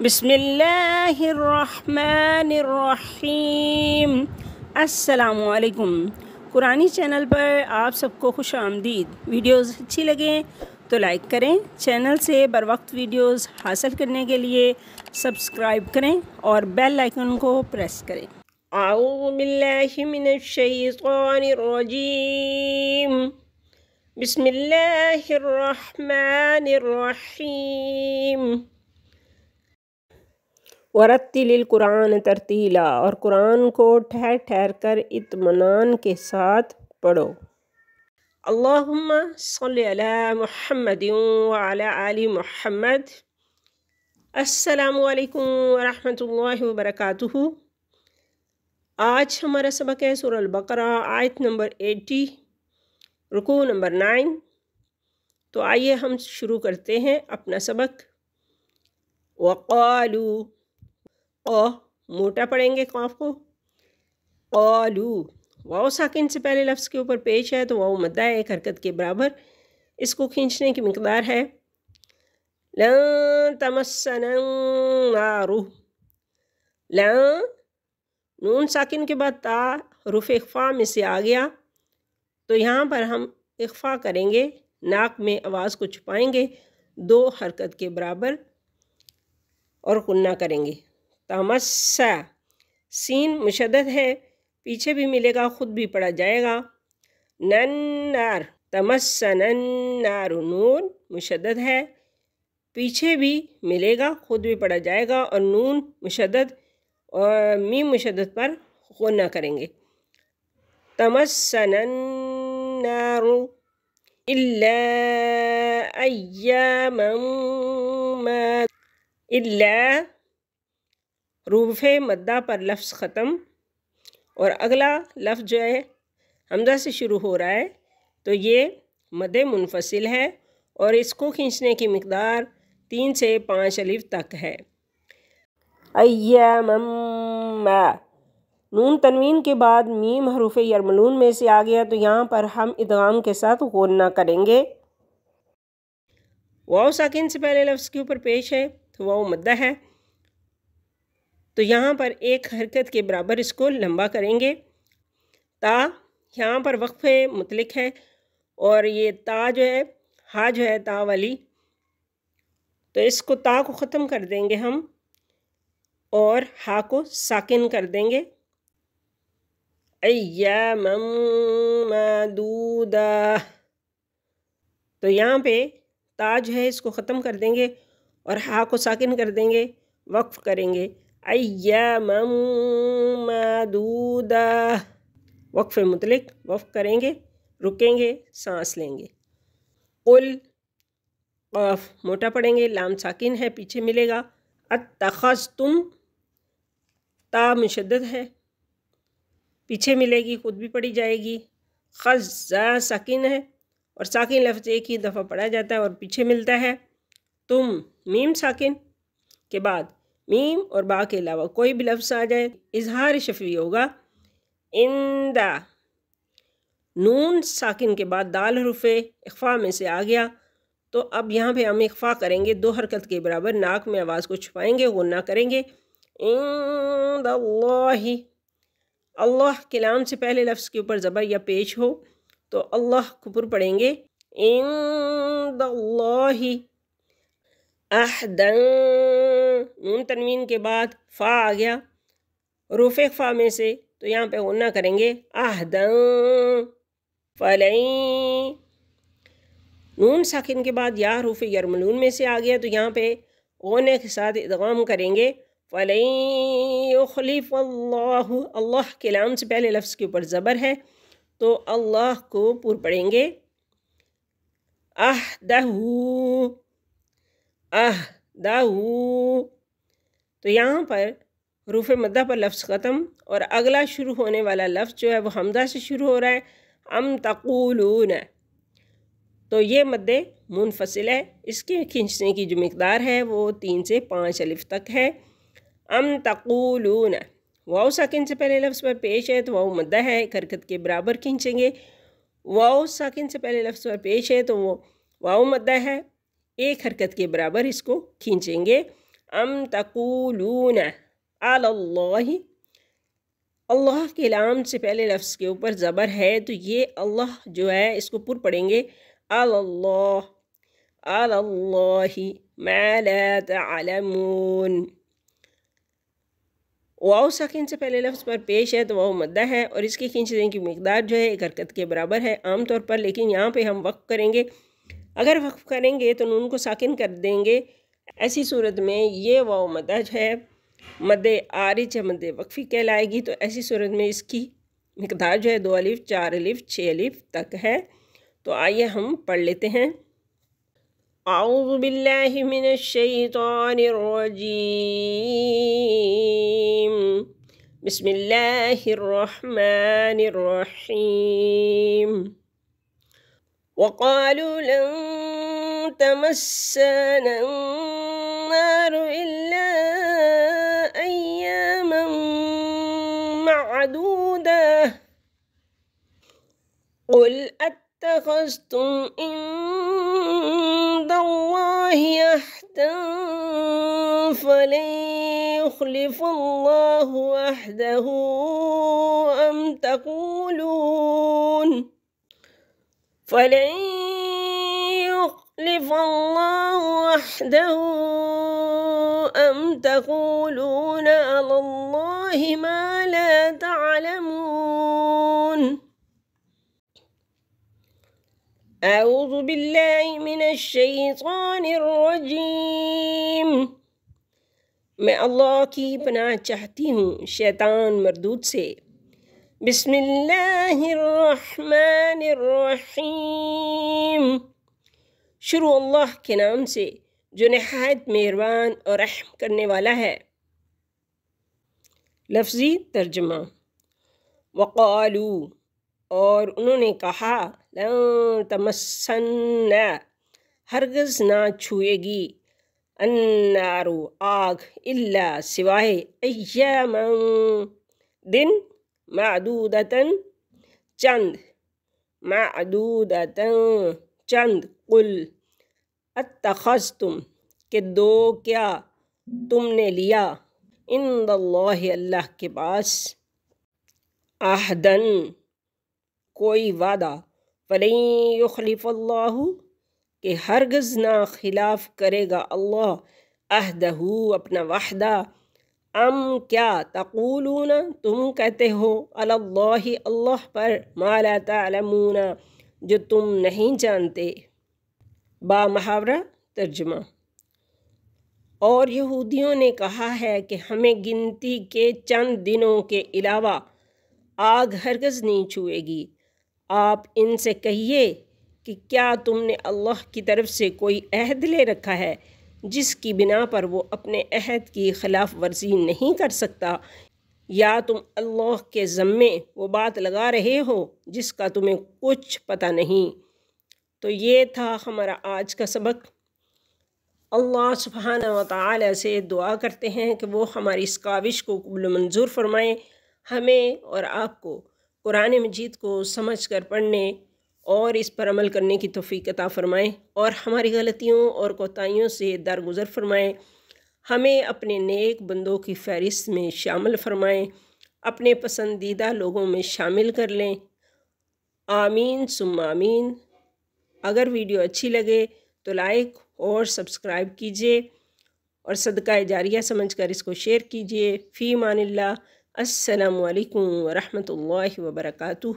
बिस्मिल्लाहिर्रहमानिर्रहीम। अस्सलामुअलैकुम। कुरानी चैनल पर आप सबको खुश आमदीद। वीडियोज़ अच्छी लगें तो लाइक करें। चैनल से बर वक्त वीडियोज़ हासिल करने के लिए सब्सक्राइब करें और बेल आइकन को प्रेस करें। आऊज़ु बिल्लाहि मिनश्शैतानिर्रजीम। बिस्मिल्लाहिर्रहमानिर्रहीम। वरत्तिलिल कुरान तरतीला, और कुरान को ठहर ठहर कर इत्मीनान के साथ पढ़ो। अल्लाहुम्मा सल्लि अला मुहम्मदिन व अला आलि मुहम्मद। अस्सलामु अलैकुम व रहमतुल्लाहि व बरकातुहू। आज हमारा सबक है सूरह अल-बकरा, आयत नंबर 80, रुकू नंबर 9। तो आइए हम शुरू करते हैं अपना सबक। वक़ालू, मोटा पढ़ेंगे काफ को। क़ालू, वाव साकिन से पहले लफ्ज़ के ऊपर पेश है तो वाव मद्दा है, एक हरकत के बराबर। इसको खींचने की मिक़दार है लन तमस्सना नारु। लन, नून साकिन के बाद ता हुरूफ इख्फ़ा में से आ गया, तो यहाँ पर हम इख्फ़ा करेंगे, नाक में आवाज़ को छुपाएंगे 2 हरकत के बराबर और गुन्ना करेंगे। तमस्सा, सीन मुशद्दद है, पीछे भी मिलेगा, खुद भी पढ़ा जाएगा। नन्नार, तमस्सनन्नार, नून मुशद्दद है, पीछे भी मिलेगा, खुद भी पढ़ा जाएगा। और नून मुशद्दद और मीम मुशद्दद पर गुन्ना करेंगे। तमस्सनन्नार इल्ला अय्यामम मा, इल्ला रूफ़े मद्दा पर लफ्ज़ ख़त्म, और अगला लफ्ज़ जो है हमज़ा से शुरू हो रहा है तो ये मद्दे मुनफ़सिल है और इसको खींचने की मिक़दार 3 से 5 अलिफ तक है। अय्यामम मा, नून तनवीन के बाद मीम हरूफ़ यरमलून में से आ गया, तो यहाँ पर हम इदगाम के साथ गुन्ना करेंगे। वाव साकिन से पहले लफ्ज़ के ऊपर पेश है तो वाव मद्दा है, तो यहाँ पर एक हरकत के बराबर इसको लंबा करेंगे। ता यहाँ पर वक्फ़े मुतलिक है, और ये ता जो है, हा जो है ता वाली, तो इसको ता को ख़त्म कर देंगे हम और हा को साकिन कर देंगे। अय्यामम मादूदा, तो यहाँ पे ता जो है इसको ख़त्म कर देंगे और हा को साकिन कर देंगे, वक्फ़ करेंगे। अय्यामम मादूदा, वक्फ़ मुतलिक, वक्फ़ करेंगे, रुकेंगे, सांस लेंगे। कुल, क़ाफ मोटा पढ़ेंगे, लाम साकिन है, पीछे मिलेगा। अत्तख़ज़्तुम, ता मुशद्दद है, पीछे मिलेगी, खुद भी पढ़ी जाएगी। ख़ज़्ज़ा साकिन है, और साकिन लफ्ज़ एक ही दफ़ा पढ़ा जाता है और पीछे मिलता है। तुम, मीम साकिन के बाद मीम और बा के अलावा कोई भी लफ्ज़ आ जाए इज़हार शफ़वी होगा। इंदा, नून साकिन के बाद दाल हुरूफ़े इख्फ़ा में से आ गया, तो अब यहाँ पे हम इख्फ़ा करेंगे 2 हरकत के बराबर, नाक में आवाज़ को छुपाएंगे, गुन्ना करेंगे। इंदल्लाहि, अल्लाह के लाम से पहले लफ्ज़ के ऊपर ज़बर या पेश हो तो अल्लाह कुपुर पढ़ेंगे। इंदल्लाहि अहदन, नून तनवीन के बाद फ़ा आ गया हुरूफ़े इख्फ़ा में से, तो यहाँ पे गुन्ना करेंगे। अहदन फ़लई, नून साकिन के बाद या हुरूफ़ यरमलून में से आ गया, तो यहाँ पे गुन्ने के साथ इदगाम करेंगे। फ़लई युख़्लिफ़ल्लाहु, अल्लाह के लाम से पहले लफ्ज़ के ऊपर ज़बर है तो अल्लाह को पूर पढ़ेंगे। अहदहू, अहदहू, तो यहाँ पर हुरूफ़ मद्दा पर लफ्ज़ ख़त्म, और अगला शुरू होने वाला लफ्ज़ जो है वो हमज़ा से शुरू हो रहा है। अम तक़ूलून, तो ये मद्दे मुनफ़सिल है, इसके खींचने की जो मिक़दार है वो 3 से 5 अलिफ तक है। अम तक़ूलून, वाव साकिन से पहले लफ्ज़ पर पेश है तो वाव मद्दा है, एक हरकत के बराबर खींचेंगे। वाव साकिन से पहले लफ्ज़ पर पेश है तो वो वाव मद्दा है, एक हरकत के बराबर इसको खींचेंगे। ام تقولون علی اللہ، اللہ کے لام سے پہلے لفظ کے اوپر زبر ہے تو یہ اللہ جو ہے اس کو پر پڑھیں گے علی اللہ ما لا تعلمون۔ واو ساکن سے پہلے لفظ پر پیش ہے تو واو مدہ ہے اور اس کی کھینچنے کی مقدار جو ہے ایک حرکت کے برابر ہے عام طور پر، لیکن یہاں پہ ہم وقف کریں گے۔ اگر وقف کریں گے تو نون کو ساکن کر دیں گے، ایسی صورت میں یہ واو مدہ جو ہے مد عارض یا مد وقفی کہلائے گی، تو ایسی صورت میں اس کی مقدار جو ہے 2 الف 4 الف 6 الف تک ہے۔ تو آئیے ہم پڑھ لیتے ہیں۔ اعوذ باللہ من الشیطان الرجیم، بسم اللہ الرحمن الرحیم۔ وقالوا لن تمسنا النار إلا أياما معدودة قل اتخذتم عند الله عهدا فلن يخلف الله عهده أم تقولون فلن يخلف الله وحده أم تقولون على الله ما لا تعلمون۔ اعوذ باللہ من الشیطان الرجیم، میں اللہ کی پناہ چاہتی ہوں شیطان مردود سے۔ بسم اللہ الرحمن الرحیم، شروع اللہ کے نام سے جو نہایت مہربان اور رحم کرنے والا ہے۔ لفظی ترجمہ، وقالو اور انہوں نے کہا، لن تمسنا ہرگز نہ چھوئے گی، النار آگ، الا سوائے، ایاما دن، معدودتاً چند، معدودتاً چند، قل اتخذتم کہ دو کیا تم نے لیا، عند اللہ اللہ کے پاس، عہداً کوئی وعدہ، فلن یخلف اللہ کہ ہرگز نہ خلاف کرے گا اللہ، عہدہ اپنا وعدہ، ام کیا، تقولون تم کہتے ہو، علی اللہ اللہ پر، ما لا تعلمون جو تم نہیں جانتے۔ با محاورہ ترجمہ، اور یہودیوں نے کہا ہے کہ ہمیں گنتی کے چند دنوں کے علاوہ آگ ہرگز نہیں چھوئے گی۔ آپ ان سے کہیے کہ کیا تم نے اللہ کی طرف سے کوئی عہد لے رکھا ہے جس کی بنا پر وہ اپنے عہد کی خلاف ورزی نہیں کر سکتا، یا تم اللہ کے ذمے وہ بات لگا رہے ہو جس کا تمہیں کچھ پتہ نہیں۔ تو یہ تھا ہمارا آج کا سبق۔ اللہ سبحانہ و تعالی سے دعا کرتے ہیں کہ وہ ہماری اس کاوش کو قبول منظور فرمائیں، ہمیں اور آپ کو قرآن مجید کو سمجھ کر پڑھنے اور اس پر عمل کرنے کی توفیق عطا فرمائیں، اور ہماری غلطیوں اور کوتاہیوں سے درگزر فرمائیں، ہمیں اپنے نیک بندوں کی فہرست میں شامل فرمائیں، اپنے پسندیدہ لوگوں میں شامل کر لیں، آمین ثم آمین۔ اگر ویڈیو اچھی لگے تو لائک اور سبسکرائب کیجیے اور صدقہ جاریہ سمجھ کر اس کو شیئر کیجیے۔ فی امان اللہ، السلام علیکم ورحمۃ اللہ وبرکاتہ۔